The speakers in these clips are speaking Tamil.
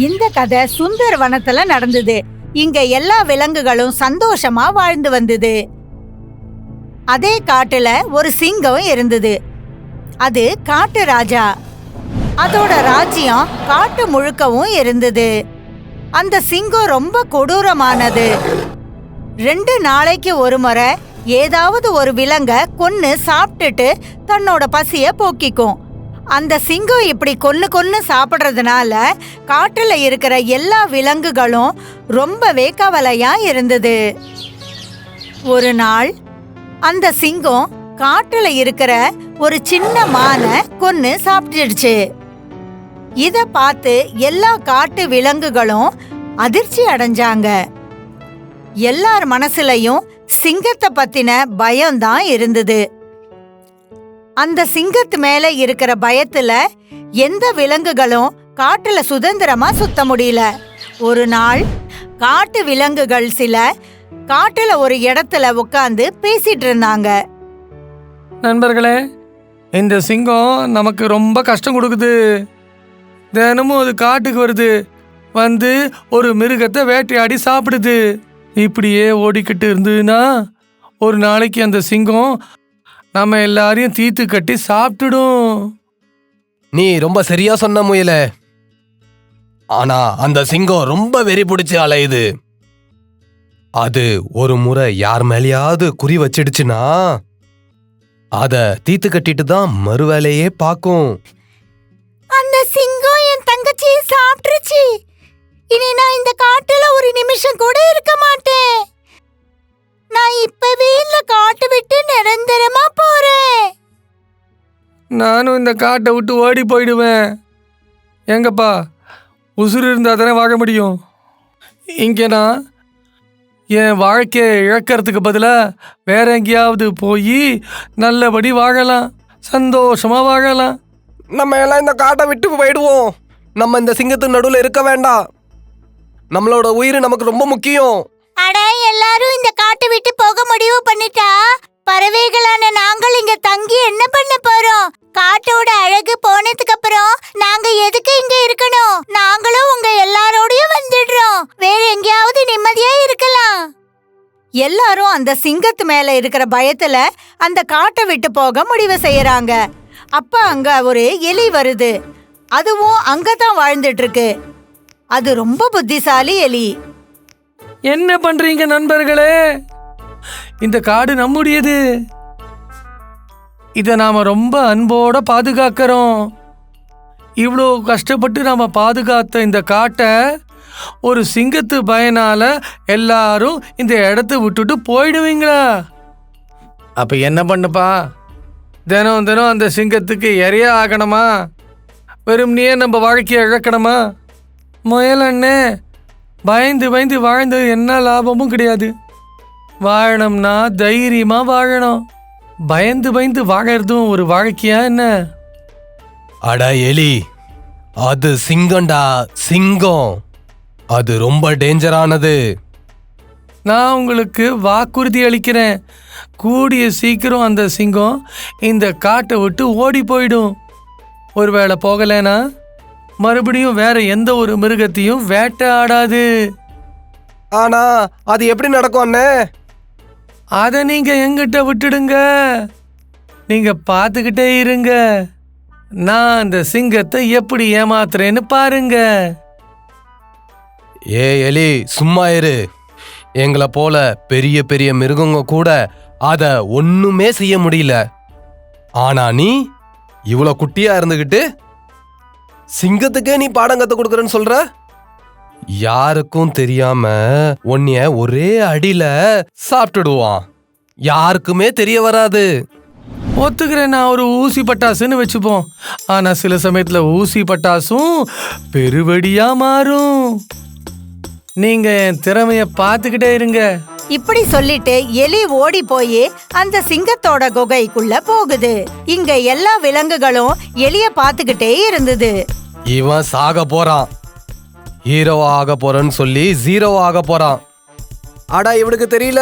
இந்த கதை சுந்தர் வனத்துல நடந்தது. இங்க எல்லா விலங்குகளும் சந்தோஷமா வாழ்ந்து வந்தது. அதே காட்டுல ஒரு சிங்கம் இருந்தது. அது காட்டு ராஜா. அதோட ராஜ்யம் காட்டு முழுக்கவும் இருந்தது. அந்த சிங்கம் ரொம்ப கொடூரமானது. 2 நாளைக்கு ஒரு முறை ஏதாவது ஒரு விலங்க கொன்னு சாப்பிட்டுட்டு தன்னோட பசிய போக்கிக்கும். அந்த சிங்கம் இப்படி கொன்னு சாப்பிடுறதுனால காட்டுல இருக்கிற எல்லா விலங்குகளும் ரொம்பவே கவலையா இருந்தது. ஒரு நாள் அந்த சிங்கம் காட்டுல இருக்கிற ஒரு சின்ன மானை கொன்னு சாப்பிட்டுடுச்சு. இத பார்த்து எல்லா காட்டு விலங்குகளும் அதிர்ச்சி அடைஞ்சாங்க. எல்லார் மனசுலயும் சிங்கத்தை பத்தின பயம்தான் இருந்தது. அந்த சிங்கத்து மேல இருக்கிற பயத்துல எந்த விலங்குகளும் காட்டுல சுதந்திரமா சுத்த முடியல. ஒரு நாள் காட்டு விலங்குகள் சில காட்டுல ஒரு இடத்துல உட்கார்ந்து பேசிட்டு இருந்தாங்க. நண்பர்களே, இந்த சிங்கம் நமக்கு ரொம்ப கஷ்டம் கொடுக்குது. தினமும் அது காட்டுக்கு வருது, வந்து ஒரு மிருகத்தை வேட்டையாடி சாப்பிடுது. இப்படியே ஓடிக்கிட்டு இருந்ததுன்னா ஒரு நாளைக்கு அந்த சிங்கம் நம்ம எல்லாரையும் தீத்து கட்டி சாப்பிட்டுடும். நீ ரொம்ப சரியா சொன்ன முயல. ஆனா அந்த சிங்கம் ரொம்ப வெறி பிடிச்சு அலையுது. அது ஒரு முறை யார் மேலேயாவது குறி வச்சிடுச்சுன்னா அத தீத்து கட்டிட்டு தான் மறு வேலையே பார்க்கும். அந்த சிங்கம் என் தங்கச்சியை சாப்பிட்டுருச்சு. இனி நான் இந்த காட்டுல ஒரு நிமிஷம் கூட இருக்க மாட்டேன். நான் இப்பவே இந்த காட்டை விட்டு நிரந்தரமா போறேன். நானும் இந்த காட்டை விட்டு ஓடி போயிடுவேன். எங்கப்பா, உசுறு இருந்தா தானே வாழ முடியும். இங்கே நான் என் வாழ்க்கையை இழக்கிறதுக்கு பதிலாக வேற எங்கேயாவது போய் நல்லபடி வாழலாம், சந்தோஷமா வாழலாம். நம்ம எல்லாம் இந்த காட்டை விட்டு போயிடுவோம். நம்ம இந்த சிங்கத்து நடுவில் இருக்க வேண்டாம். நம்மளோட உயிர் நமக்கு ரொம்ப முக்கியம். அட, எல்லாரும் இந்த காட்டை விட்டு போக முடிவு பண்ணிட்டா பறவைகளான நாங்கள் இங்க தங்கி என்ன பண்ண போறோம்? காட்டோட அழகு போனதுக்கு அப்புறம் நாங்க எதுக்கு இங்க இருக்கணும்? நாங்களும் உங்க எல்லாரோடயும் வந்துடுறோம். வேற எங்கேயாவது நிம்மதியா இருக்கலாம். எல்லாரும் அந்த சிங்கத்து மேல இருக்கிற பயத்துல அந்த காட்டை விட்டு போக முடிவு செய்யறாங்க. அப்ப அங்க ஒரு எலி வருது. அதுவும் அங்கதான் வாழ்ந்துட்டு இருக்கு. அது ரொம்ப புத்திசாலி எலி. என்ன பண்றீங்க நண்பர்களே? இந்த காடு நம்முடையது. இதை நாம ரொம்ப அன்போட பாதுகாக்கிறோம். இவ்வளோ கஷ்டப்பட்டு நாம பாதுகாத்த இந்த காட்டை ஒரு சிங்கத்து பயனால எல்லாரும் இந்த இடத்த விட்டுட்டு போயிடுவீங்களா? அப்ப என்ன பண்ணுப்பா? தினம் தினம் அந்த சிங்கத்துக்கு இறையா ஆகணுமா? வெறும்னே நம்ம வாழ்க்கையை இழக்கணுமா? முயலண்ணே, பயந்து பயந்து வாழ்ந்து என்ன லாபமும் கிடையாது. வாழணும்னா தைரியமா வாழணும். பயந்து பயந்து வாழறதும் ஒரு வாழ்க்கையா என்ன? அட எலி, அது சிங்கம்டா, சிங்கம். அது ரொம்ப டேஞ்சரானது. நான் உங்களுக்கு வாக்குறுதி அளிக்கிறேன், கூடிய சீக்கிரம் அந்த சிங்கம் இந்த காட்டை விட்டு ஓடி போயிடும். ஒருவேளை போகலைன்னா மறுபடியும் வேற எந்த ஒரு மிருகத்தையும் வேட்டையாடாது. ஆனா அது எப்படி நடக்கும் அண்ணே? அதை நீங்க எங்கிட்ட விட்டுடுங்க. நீங்க பார்த்துக்கிட்டே இருங்க. நான் அந்த சிங்கத்தை எப்படி ஏமாத்துறேன்னு பாருங்க. ஏ எலி, சும்மா இரு. எங்களை போல பெரிய பெரிய மிருகங்க கூட அத ஒண்ணுமே செய்ய முடியல. ஆனா நீ இவ்வளோ குட்டியா இருந்துகிட்டு சிங்கத்துக்கே நீ பாடம் கத்து கொடுக்கறன்னு சொல்ற? யாருக்கும் தெரியாம உன்னைய ஒரே அடியில சாப்பிட்டுடுவான். யாருக்குமே தெரிய வராது. ஒத்துக்கிறேன், நான் ஒரு ஊசி பட்டாசுன்னு வச்சுப்போம். ஆனா சில சமயத்துல ஊசி பட்டாசும் பெருவெடியா மாறும். நீங்க என் திறமைய பார்த்துக்கிட்டே இருங்க. இப்படி சொல்லிட்டு எலி ஓடி போய் அந்த சிங்கத்தோட குகைக்குள்ள போகுது. இங்க எல்லா விலங்குகளும் எலிய பார்த்துக்கிட்டே இருந்தது. இவன் சாக போறான், ஹீரோ ஆக போறன்னு சொல்லி ஜீரோ ஆக போறான். ஆடா, இவனுக்கு தெரியல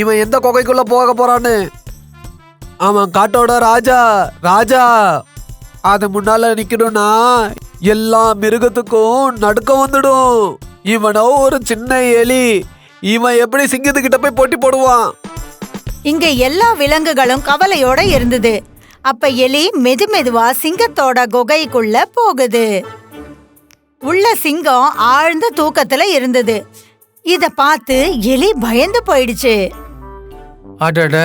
இவன் எந்த குகைக்குள்ள போக போறான்னு. அவன் காட்டோட ராஜா. ராஜா அது முன்னால நிக்கணும்னா எல்லா மிருகத்துக்கும் நடுக்கம் வந்துடும். இவனோ ஒரு சின்ன எலி, இவன் எப்படி சிங்கத்துக்கிட்ட போய் போட்டி போடுவான்? இங்க எல்லா விலங்குகளும் கவலையோட இருந்தது. அப்ப எலி மெதுவா சிங்கத்தோட குகைக்குள்ள போகுது. உள்ள சிங்கம் ஆழ்ந்த தூக்கத்துல இருந்தது. இத பார்த்து எலி பயந்து போயிடுச்சு. அடட,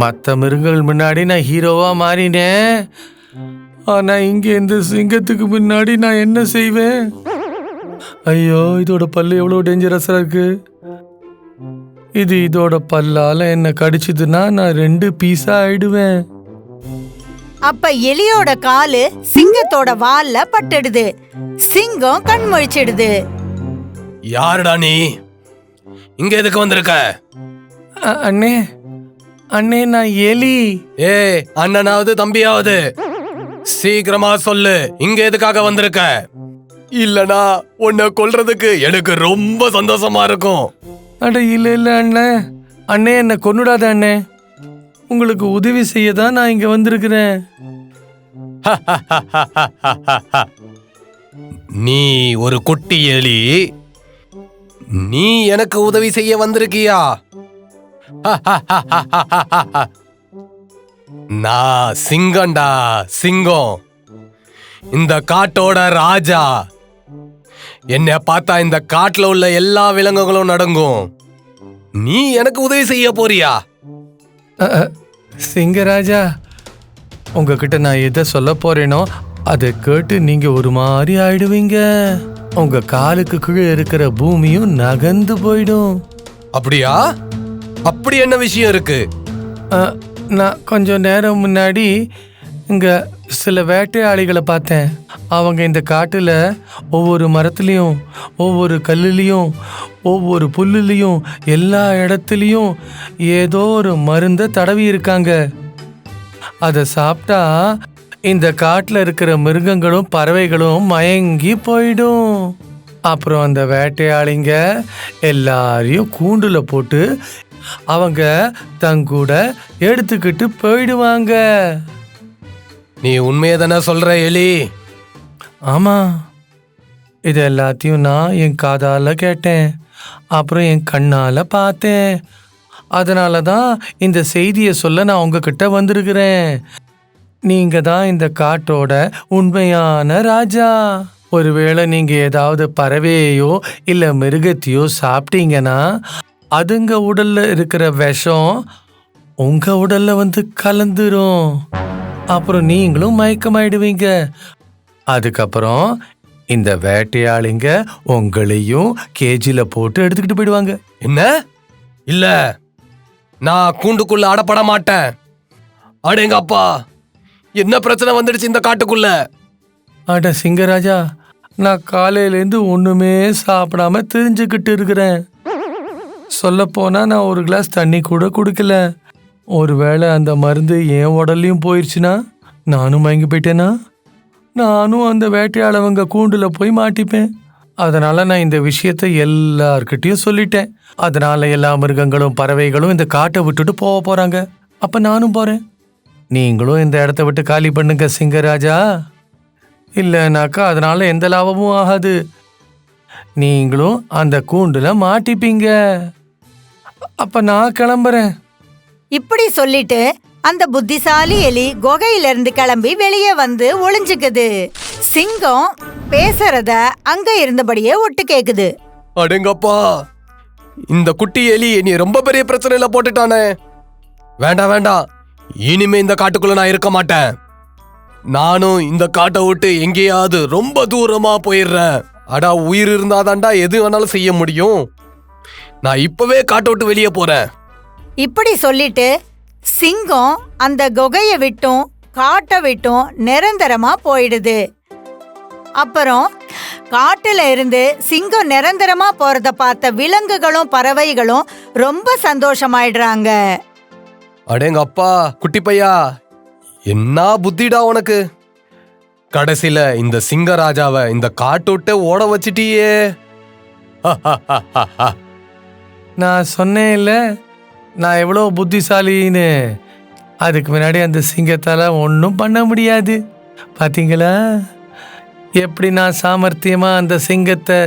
மற்ற மிருகங்கள் முன்னாடி நான் ஹீரோவா மாறினேன். ஆனா இங்க இந்த சிங்கத்துக்கு முன்னாடி நான் என்ன செய்வேன்? ஐயோ, இதோட பல்லு எவ்வளவு டேஞ்சரஸா இருக்கு. இதோட பல்லால என்ன கடிச்சதுன்னா நான் 2 பீஸா ஆயிடுவேன். அப்ப எலியோட காலு சிங்கத்தோட வால்ல பட்டுடுது. சிங்கம் கண் முழிச்சிடுது. யாருடா நீ? இங்க எதுக்கு வந்திருக்க? அண்ணே, அண்ணே, நான் எலி. ஏய், அண்ணனாவது தம்பியாவது சீக்கிரமா சொல்லு, இங்க எதுக்காக வந்திருக்க? இல்லனா உன்னை கொல்றதுக்கு எனக்கு ரொம்ப சந்தோஷமா இருக்கும். அட இல்ல அண்ணே, அண்ணே என்ன கொன்னுடாத அண்ணே. உங்களுக்கு உதவி செய்ய தான் நான் இங்க வந்திருக்கிறேன். நீ ஒரு குட்டி எலி, நீ எனக்கு உதவி செய்ய வந்திருக்கியா? நான் சிங்கம்டா, சிங்கம், இந்த காட்டோட ராஜா. என்னை பார்த்தா இந்த காட்டுல உள்ள எல்லா விலங்குகளும் நடுங்கும். நீ எனக்கு உதவி செய்ய போறியா? சிங்கராஜா, உங்ககிட்ட நான் எதை சொல்ல போறேனோ அதை கேட்டு நீங்க ஒரு மாதிரி ஆயிடுவீங்க. உங்க காலுக்கு கீழே இருக்கிற பூமியும் நகர்ந்து போயிடும். அப்படியா? அப்படி என்ன விஷயம் இருக்கு? நான் கொஞ்சம் நேரம் முன்னாடி இங்க சில வேட்டையாளிகளை பார்த்தேன். அவங்க இந்த காட்டுல ஒவ்வொரு மரத்துலயும், ஒவ்வொரு கல்லுலயும், ஒவ்வொரு புல்லுலயும், எல்லா இடத்துலயும் ஏதோ ஒரு மருந்தை தடவி இருக்காங்க. அதை சாப்பிட்டா இந்த காட்டுல இருக்கிற மிருகங்களும் பறவைகளும் மயங்கி போயிடும். அப்புறம் அந்த வேட்டையாளிங்க எல்லாரையும் கூண்டுல போட்டு அவங்க தங்கூட எடுத்துக்கிட்டு போயிடுவாங்க. நீ உண்மையை தானே சொல்ற எலி? ஆமா, இது எல்லாத்தையும் நான் என் காதால கேட்டேன், அப்புறம் என் கண்ணால பார்த்தேன். அதனால தான் இந்த செய்தியை சொல்ல நான் உங்ககிட்ட வந்திருக்கிறேன். நீங்க தான் இந்த காட்டோட உண்மையான ராஜா. ஒருவேளை நீங்க ஏதாவது பறவையோ இல்ல மிருகத்தையோ சாப்பிட்டீங்கன்னா அதுங்க உடல்ல இருக்கிற விஷம் உங்க உடல்ல வந்து கலந்துரும். அப்புறம் நீங்களும் மயக்கமாயிடுவீங்க. அதுக்கப்புறம் இந்த வேட்டையாளிங்க உங்களையும் கேஜில போட்டு எடுத்துக்கிட்டு போயிடுவாங்க. என்ன? இல்ல, நான் கூண்டுக்குள்ள அடப்பட மாட்டேன். அடேங்க அப்பா, என்ன பிரச்சனை வந்துடுச்சு இந்த காட்டுக்குள்ள? அட சிங்கராஜா, நான் காலையிலேருந்து ஒண்ணுமே சாப்பிடாம தெரிஞ்சுக்கிட்டு இருக்கிறேன். சொல்லப்போனா நான் ஒரு கிளாஸ் தண்ணி கூட குடிக்கல. ஒருவேளை அந்த மருந்து என் உடல்லையும் போயிடுச்சுன்னா, நானும் மயங்கி போயிட்டேனா, நானும் அந்த வேட்டையாளவங்க கூண்டுல போய் மாட்டிப்பேன். அதனால நான் இந்த விஷயத்த எல்லார்கிட்டையும் சொல்லிட்டேன். அதனால எல்லா மிருகங்களும் பறவைகளும் இந்த காட்டை விட்டுட்டு போக போறாங்க. அப்ப நானும் போறேன். நீங்களும் இந்த இடத்த விட்டு காலி பண்ணுங்க சிங்கராஜா. இல்லைனாக்கா அதனால எந்த லாபமும் ஆகாது. நீங்களும் அந்த கூண்டுல மாட்டிப்பீங்க. அப்ப நான் கிளம்புறேன். இப்படி சொல்லிட்டு அந்த புத்திசாலி எலி குகையிலிருந்து கிளம்பி வெளியே வந்து ஒளிஞ்சுக்குது. சிங்கம் பேசுறத அங்க இருந்தபடியே ஒட்டு கேக்குது. அடேங்கப்பா, இந்த குட்டி எலி நீ ரொம்ப பெரிய பிரச்சனையில போட்டுட்டானே. வேண்டாம் வேண்டாம், இனிமே இந்த காட்டுக்குள்ள நான் இருக்க மாட்டேன். நானும் இந்த காட்டை விட்டு எங்கேயாவது ரொம்ப தூரமா போயிடுறேன். அடா, உயிர் இருந்தாதான்டா எது வேணாலும் செய்ய முடியும். நான் இப்பவே காட்டை விட்டு வெளியே போறேன். இப்படி சொல்லிட்டு சிங்கம் அந்த குகையை விட்டும் காட்டை விட்டும் நிரந்தரமா போயிடுது. அப்புறம் காட்டுல இருந்து சிங்கம் நிரந்தரமா போறத பார்த்த விலங்குகளும் பறவைகளும் ரொம்ப சந்தோஷமாயிடுறாங்க. அடேங்க அப்பா, குட்டி பையா, என்ன புத்திடா உனக்கு! கடைசியில இந்த சிங்கராஜாவை இந்த காட்டோட்ட ஓட வச்சிட்டியே. நான் சொன்னேன் இல்ல, நான் எவ்வளோ புத்திசாலின்னு. அதுக்கு முன்னாடி அந்த சிங்கத்தால் ஒன்றும் பண்ண முடியாது. பார்த்தீங்களா எப்படி நான் சாமர்த்தியமாக அந்த சிங்கத்தை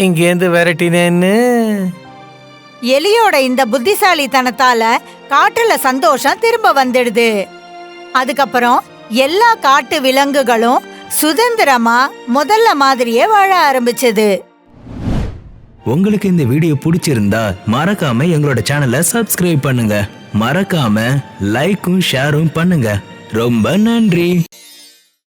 இங்கேருந்து விரட்டினேன்னு? எலியோட இந்த புத்திசாலித்தனத்தால காட்டுல சந்தோஷம் திரும்ப வந்துடுது. அதுக்கப்புறம் எல்லா காட்டு விலங்குகளும் சுதந்திரமா முதல்ல மாதிரியே வாழ ஆரம்பிச்சது. உங்களுக்கு இந்த வீடியோ பிடிச்சிருந்தா மறக்காம எங்களோட சேனலை சப்ஸ்கிரைப் பண்ணுங்க. மறக்காம லைக்கும் ஷேரும் பண்ணுங்க. ரொம்ப நன்றி.